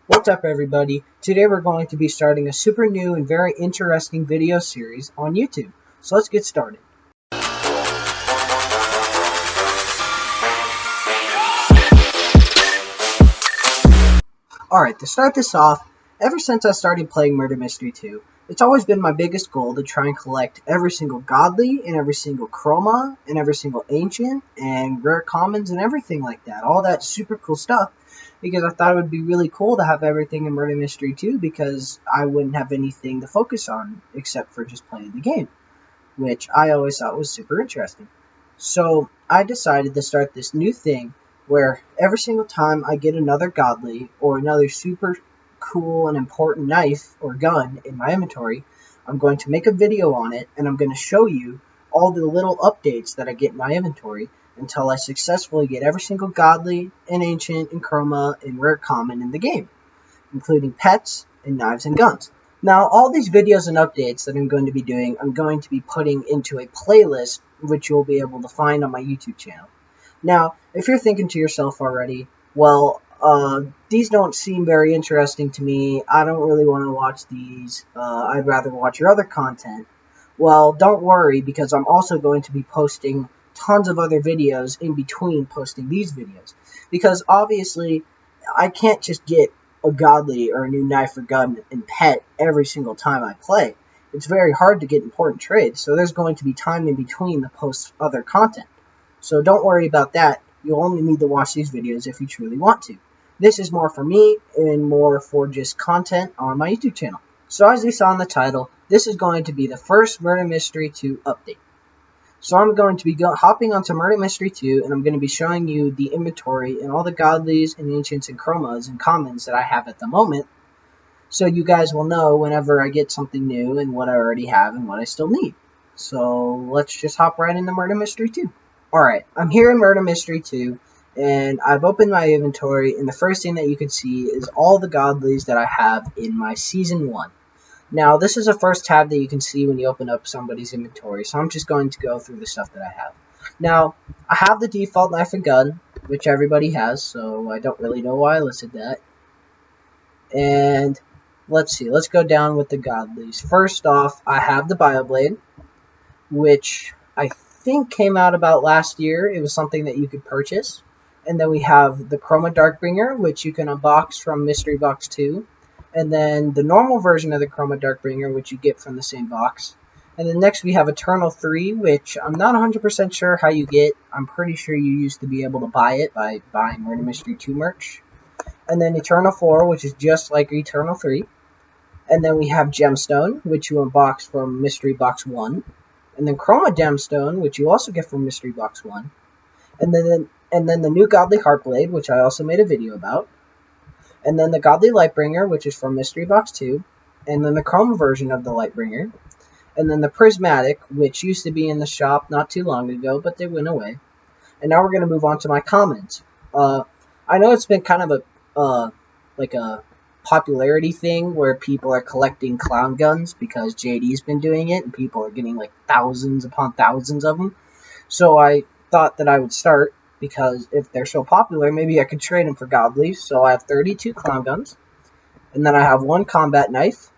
What's up, everybody? Today we're going to be starting a super new and very interesting video series on YouTube. So let's get started. Alright, to start this off, ever since I started playing Murder Mystery 2, it's always been my biggest goal to try and collect every single godly, and every single chroma, and every single ancient, and rare commons, and everything like that. All that super cool stuff, because I thought it would be really cool to have everything in Murder Mystery 2, because I wouldn't have anything to focus on except for just playing the game, which I always thought was super interesting. So I decided to start this new thing where every single time I get another godly or another super cool and important knife or gun in my inventory, I'm going to make a video on it, and I'm going to show you all the little updates that I get in my inventory until I successfully get every single godly and ancient and chroma and rare common in the game, including pets and knives and guns. Now, all these videos and updates that I'm going to be doing, I'm going to be putting into a playlist which you'll be able to find on my YouTube channel. Now, if you're thinking to yourself already, well, these don't seem very interesting to me, I don't really want to watch these, I'd rather watch your other content. Well, don't worry, because I'm also going to be posting tons of other videos in between posting these videos. Because obviously, I can't just get a godly or a new knife or gun and pet every single time I play. It's very hard to get important trades, so there's going to be time in between to post other content. So don't worry about that. You'll only need to watch these videos if you truly want to. This is more for me and more for just content on my YouTube channel. So as you saw in the title, this is going to be the first Murder Mystery 2 update. So I'm going to be hopping onto Murder Mystery 2, and I'm going to be showing you the inventory and all the godlies and ancients and chromas and commons that I have at the moment, so you guys will know whenever I get something new and what I already have and what I still need. So let's just hop right into Murder Mystery 2. Alright, I'm here in Murder Mystery 2, and I've opened my inventory, and the first thing that you can see is all the godlies that I have in my Season 1. Now, this is the first tab that you can see when you open up somebody's inventory, so I'm just going to go through the stuff that I have. Now, I have the default knife and gun, which everybody has, so I don't really know why I listed that. And let's see, let's go down with the godlies. First off, I have the Bioblade, which I think came out about last year. It was something that you could purchase. And then we have the Chroma Darkbringer, which you can unbox from Mystery Box 2. And then the normal version of the Chroma Darkbringer, which you get from the same box. And then next we have Eternal 3, which I'm not 100% sure how you get. I'm pretty sure you used to be able to buy it by buying Murder Mystery 2 merch. And then Eternal 4, which is just like Eternal 3. And then we have Gemstone, which you unbox from Mystery Box 1. And then Chroma Gemstone, which you also get from Mystery Box 1. And then the new Godly Heartblade, which I also made a video about. And then the Godly Lightbringer, which is from Mystery Box 2. And then the Chroma version of the Lightbringer. And then the Prismatic, which used to be in the shop not too long ago, but they went away. And now we're going to move on to my commons. I know it's been kind of a popularity thing where people are collecting clown guns because JD's been doing it and people are getting like thousands upon thousands of them. So I thought that I would start, because if they're so popular, maybe I could trade them for godlies. So I have 32 clown guns, and then I have 1 combat knife,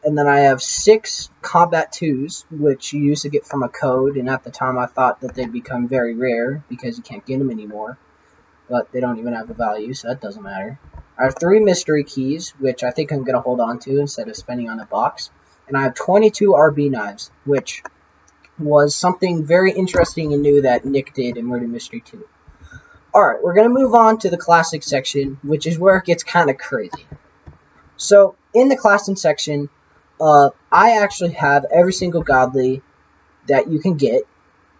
and then I have 6 combat 2s, which you used to get from a code, and at the time I thought that they'd become very rare because you can't get them anymore, but they don't even have a value, so that doesn't matter. I have 3 mystery keys, which I think I'm going to hold on to instead of spending on a box. And I have 22 RB knives, which was something very interesting and new that Nick did in Murder Mystery 2. Alright, we're going to move on to the classic section, which is where it gets kind of crazy. So, in the classic section, I actually have every single godly that you can get,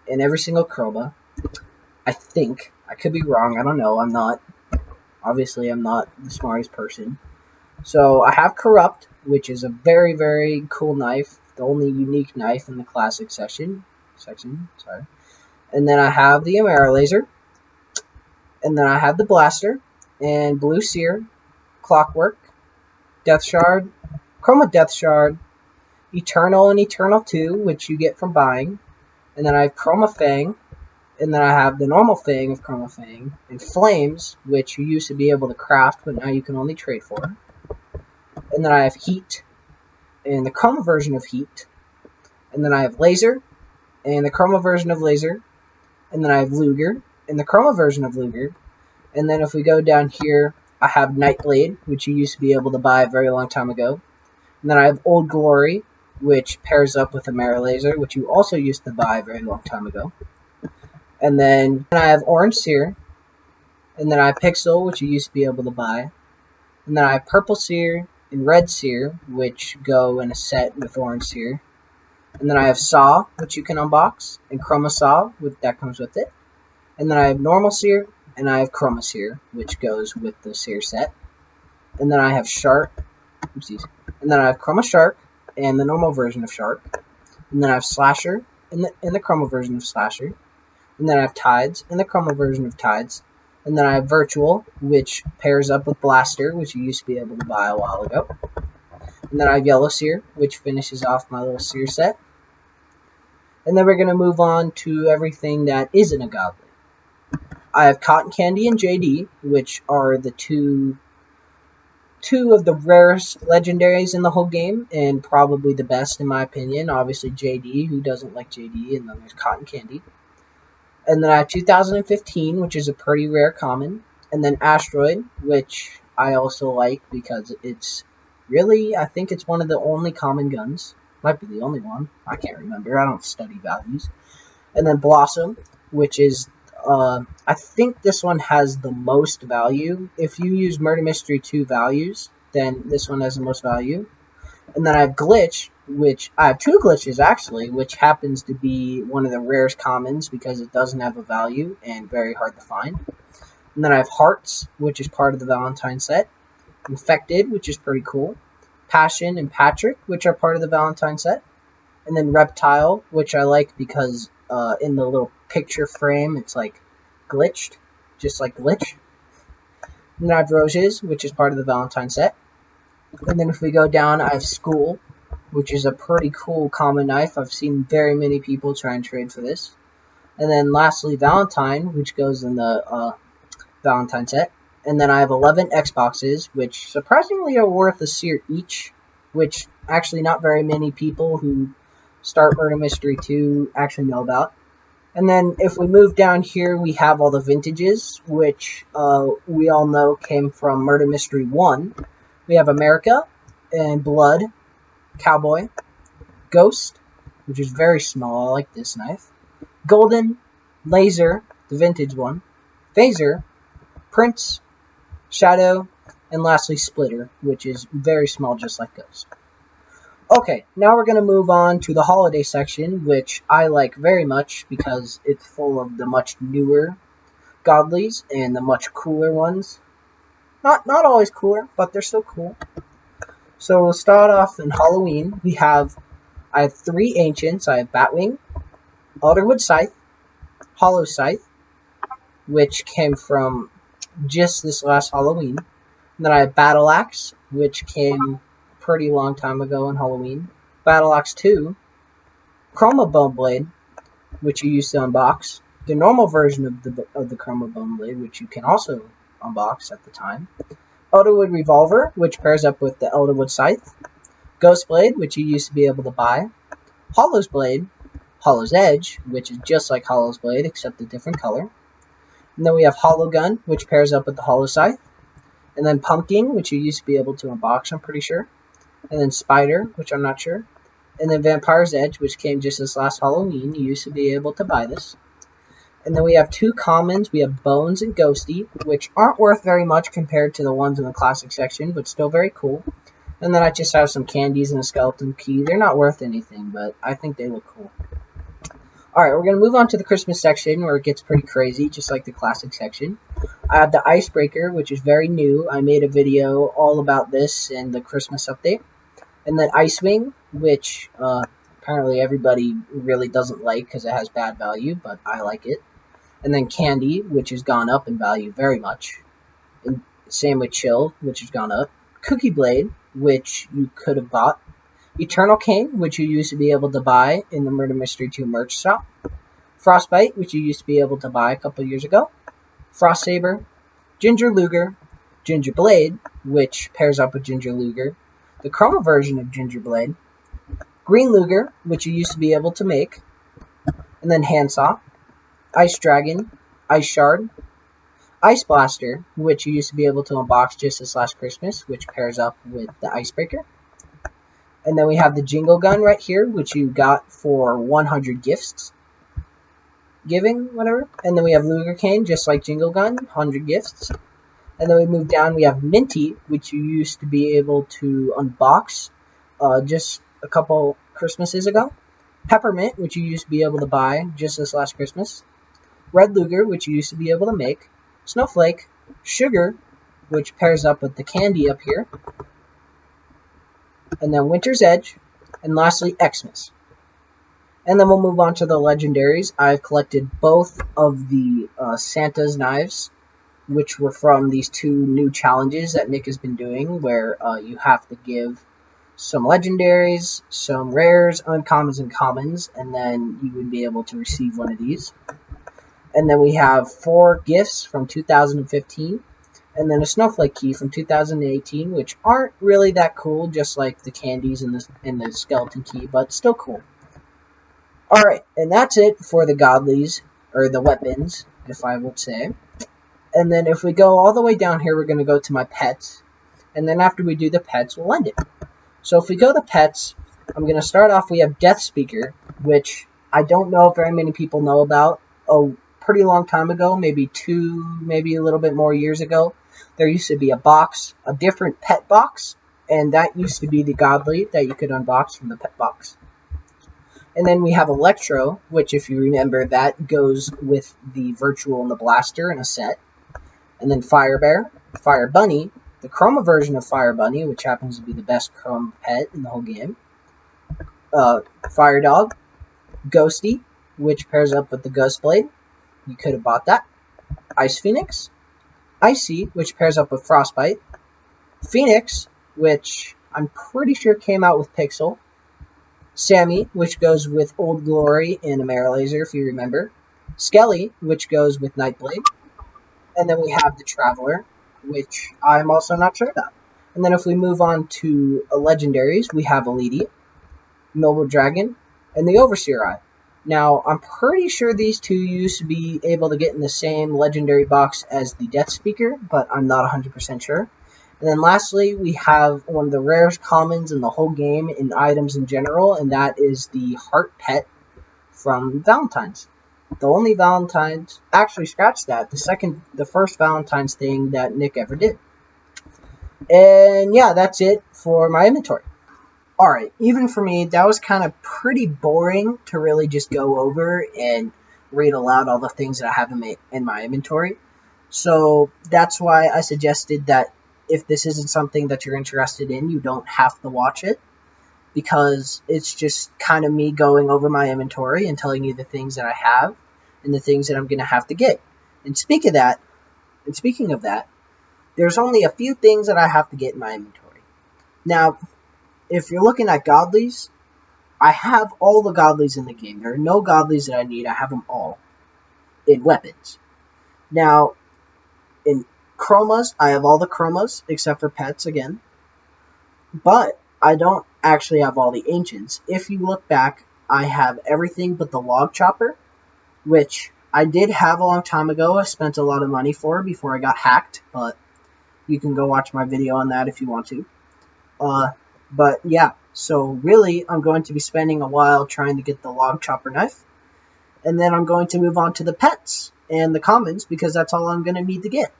and every single chroma. I think. I could be wrong, I don't know, I'm not. Obviously, I'm not the smartest person. So, I have Corrupt, which is a very, very cool knife. The only unique knife in the classic section. And then I have the Amara Laser. And then I have the Blaster. And Blue Seer. Clockwork. Death Shard. Chroma Death Shard. Eternal and Eternal 2, which you get from buying. And then I have Chroma Fang. And then I have the normal Fang of Chroma Fang, and Flames, which you used to be able to craft, but now you can only trade for. And then I have Heat, and the Chroma version of Heat. And then I have Laser, and the Chroma version of Laser. And then I have Luger, and the Chroma version of Luger. And then if we go down here, I have Nightblade, which you used to be able to buy a very long time ago. And then I have Old Glory, which pairs up with a Mera Laser, which you also used to buy a very long time ago. And then I have Orange Seer. And then I have Pixel, which you used to be able to buy. And then I have Purple Seer and Red Seer, which go in a set with Orange Seer. And then I have Saw, which you can unbox, and Chroma Saw, that comes with it. And then I have Normal Seer, and I have Chroma Seer, which goes with the Seer set. And then I have Shark, and then I have Chroma Shark, and the normal version of Shark. And then I have Slasher, and the Chroma version of Slasher. And then I have Tides, and the Chroma version of Tides. And then I have Virtual, which pairs up with Blaster, which you used to be able to buy a while ago. And then I have Yellow Seer, which finishes off my little Seer set. And then we're going to move on to everything that isn't a Godly. I have Cotton Candy and JD, which are the two of the rarest legendaries in the whole game, and probably the best in my opinion. Obviously JD, who doesn't like JD, and then there's Cotton Candy. And then I have 2015, which is a pretty rare common. And then Asteroid, which I also like because it's really, I think it's one of the only common guns. Might be the only one. I can't remember. I don't study values. And then Blossom, which is, I think this one has the most value. If you use Murder Mystery 2 values, then this one has the most value. And then I have Glitch, which I have two glitches actually, which happens to be one of the rarest commons because it doesn't have a value and very hard to find. And then I have Hearts, which is part of the Valentine set. Infected, which is pretty cool. Passion and Patrick, which are part of the Valentine set. And then Reptile, which I like because in the little picture frame, it's like glitched, just like Glitch. And then I have Roses, which is part of the Valentine set. And then if we go down, I have School, which is a pretty cool common knife. I've seen very many people try and trade for this. And then lastly, Valentine, which goes in the Valentine set. And then I have 11 Xboxes, which surprisingly are worth a seer each, which actually not very many people who start Murder Mystery 2 actually know about. And then if we move down here, we have all the vintages, which we all know came from Murder Mystery 1. We have America and Blood, Cowboy, Ghost, which is very small. I like this knife. Golden, Laser, the vintage one, Phaser, Prince, Shadow, and lastly Splitter, which is very small, just like Ghost. Okay, now we're going to move on to the holiday section, which I like very much because it's full of the much newer godlies and the much cooler ones. Not always cooler, but they're still cool. So we'll start off in Halloween. I have three Ancients. I have Batwing, Elderwood Scythe, Hollow Scythe, which came from just this last Halloween. And then I have Battle Axe, which came a pretty long time ago in Halloween. Battle Axe 2, Chroma Bone Blade, which you used to unbox. The normal version of the Chroma Bone Blade, which you can also unbox at the time. Elderwood Revolver, which pairs up with the Elderwood Scythe. Ghost Blade, which you used to be able to buy. Hollow's Blade, Hollow's Edge, which is just like Hollow's Blade, except a different color. And then we have Hollow Gun, which pairs up with the Hollow Scythe. And then Pumpkin, which you used to be able to unbox, I'm pretty sure. And then Spider, which I'm not sure. And then Vampire's Edge, which came just this last Halloween. You used to be able to buy this. And then we have two commons. We have Bones and Ghosty, which aren't worth very much compared to the ones in the classic section, but still very cool. And then I just have some candies and a skeleton key. They're not worth anything, but I think they look cool. Alright, we're going to move on to the Christmas section, where it gets pretty crazy, just like the classic section. I have the Icebreaker, which is very new. I made a video all about this in the Christmas update. And then Icewing, which apparently everybody really doesn't like because it has bad value, but I like it. And then Candy, which has gone up in value very much. And same with Chill, which has gone up. Cookie Blade, which you could have bought. Eternal King, which you used to be able to buy in the Murder Mystery 2 merch shop. Frostbite, which you used to be able to buy a couple years ago. Frost Saber, Ginger Luger, Ginger Blade, which pairs up with Ginger Luger, the Chroma version of Ginger Blade, Green Luger, which you used to be able to make, and then Handsaw, Ice Dragon, Ice Shard, Ice Blaster, which you used to be able to unbox just this last Christmas, which pairs up with the Icebreaker. And then we have the Jingle Gun right here, which you got for 100 gifts. Giving, whatever. And then we have Luger Cane, just like Jingle Gun, 100 gifts. And then we move down, we have Minty, which you used to be able to unbox just a couple Christmases ago. Peppermint, which you used to be able to buy just this last Christmas. Red Luger, which you used to be able to make. Snowflake, Sugar, which pairs up with the candy up here. And then Winter's Edge, and lastly, Xmas. And then we'll move on to the Legendaries. I've collected both of the Santa's knives, which were from these two new challenges that Nick has been doing, where you have to give some Legendaries, some Rares, Uncommons, and Commons, and then you would be able to receive one of these. And then we have 4 gifts from 2015, and then a Snowflake key from 2018, which aren't really that cool, just like the candies and the skeleton key, but still cool. Alright, and that's it for the godlies, or the weapons, if I would say. And then if we go all the way down here, we're going to go to my pets. And then after we do the pets, we'll end it. So if we go to pets, I'm going to start off, we have Death Speaker, which I don't know if very many people know about. A pretty long time ago, maybe a little bit more years ago, there used to be a box, a different pet box, and that used to be the godly that you could unbox from the pet box. And then we have Electro, which if you remember, that goes with the Virtual and the Blaster in a set. And then Fire Bear, Fire Bunny, the Chroma version of Fire Bunny, which happens to be the best Chroma pet in the whole game. Fire Dog, Ghosty, which pairs up with the Ghost Blade. You could have bought that. Ice Phoenix, Icy, which pairs up with Frostbite. Phoenix, which I'm pretty sure came out with Pixel. Sammy, which goes with Old Glory and Amara Laser, if you remember. Skelly, which goes with Nightblade. And then we have the Traveler, which I'm also not sure about. And then if we move on to Legendaries, we have Elite, Noble Dragon, and the Overseer Eye. Now, I'm pretty sure these two used to be able to get in the same Legendary box as the Death Speaker, but I'm not 100% sure. And then lastly, we have one of the rarest commons in the whole game in items in general, and that is the Heart Pet from Valentine's. The only Valentine's, actually scratch that, the first Valentine's thing that Nick ever did. And yeah, that's it for my inventory. Alright, even for me, that was kind of pretty boring to really just go over and read aloud all the things that I have in my inventory. So that's why I suggested that if this isn't something that you're interested in, you don't have to watch it. Because it's just kind of me going over my inventory and telling you the things that I have and the things that I'm going to have to get. And speaking of that, there's only a few things that I have to get in my inventory. Now, if you're looking at godlies, I have all the godlies in the game. There are no godlies that I need. I have them all in weapons. Now, in chromas, I have all the chromas except for pets again. But I don't actually have all the ancients. If you look back, I have everything but the log chopper, which I did have a long time ago. I spent a lot of money for before I got hacked, but you can go watch my video on that if you want to. But yeah, so really I'm going to be spending a while trying to get the log chopper knife. And then I'm going to move on to the pets and the commons because that's all I'm going to need to get.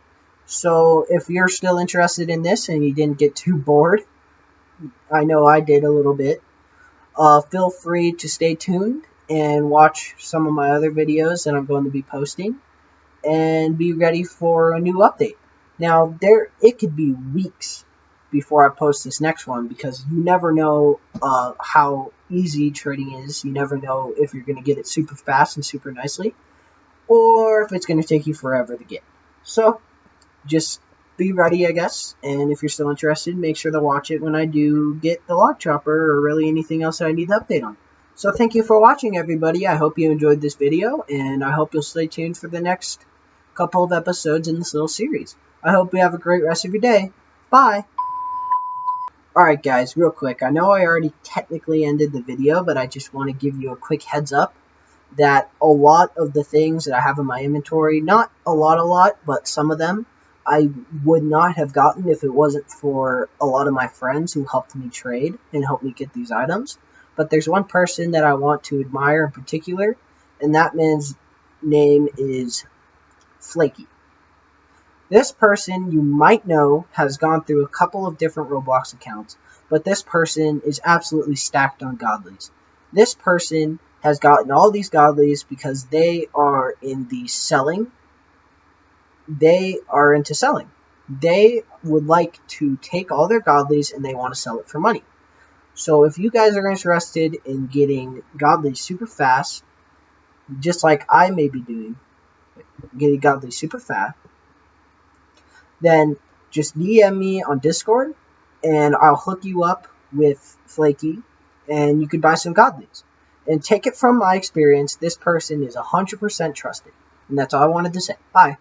So if you're still interested in this and you didn't get too bored, I know I did a little bit, feel free to stay tuned and watch some of my other videos that I'm going to be posting and be ready for a new update. Now, it could be weeks before I post this next one because you never know how easy trading is. You never know if you're going to get it super fast and super nicely or if it's going to take you forever to get. So, just be ready, I guess, and if you're still interested, make sure to watch it when I do get the log chopper or really anything else that I need to update on. So thank you for watching, everybody. I hope you enjoyed this video, and I hope you'll stay tuned for the next couple of episodes in this little series. I hope you have a great rest of your day. Bye! Alright guys, real quick, I know I already technically ended the video, but I just want to give you a quick heads up that a lot of the things that I have in my inventory, not a lot, but some of them, I would not have gotten if it wasn't for a lot of my friends who helped me trade and helped me get these items. But there's one person that I want to admire in particular, and that man's name is Flaky. This person, you might know, has gone through a couple of different Roblox accounts, but this person is absolutely stacked on godlies. This person has gotten all these godlies because they are in the selling. They are into selling. They would like to take all their godlies and they want to sell it for money. So if you guys are interested in getting godlies super fast, just like I may be doing, getting godlies super fast, then just DM me on Discord, and I'll hook you up with Flaky, and you can buy some godlies. And take it from my experience, this person is 100% trusted. And that's all I wanted to say. Bye.